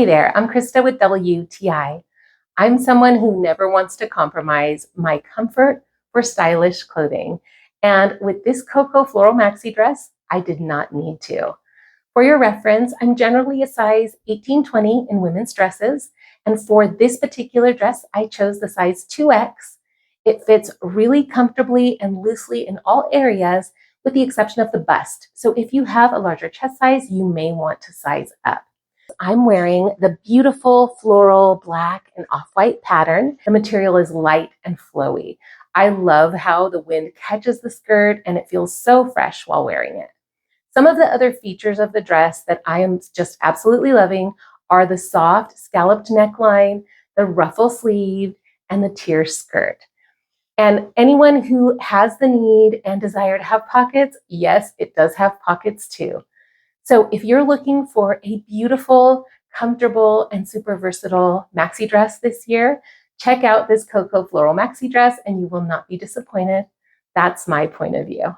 Hey there, I'm Krista with WTI. I'm someone who never wants to compromise my comfort for stylish clothing. And with this Cocoa Floral Maxi dress, I did not need to. For your reference, I'm generally a size 18-20 in women's dresses. And for this particular dress, I chose the size 2X. It fits really comfortably and loosely in all areas, with the exception of the bust. So if you have a larger chest size, you may want to size up. I'm wearing the beautiful floral black and off-white pattern. The material is light and flowy. I love how the wind catches the skirt and it feels so fresh while wearing it. Some of the other features of the dress that I am just absolutely loving are the soft scalloped neckline, the ruffle sleeve, and the tier skirt. And anyone who has the need and desire to have pockets, yes, it does have pockets too. So if you're looking for a beautiful, comfortable, and super versatile maxi dress this year, check out this Cocoa Floral Maxi dress and you will not be disappointed. That's my point of view.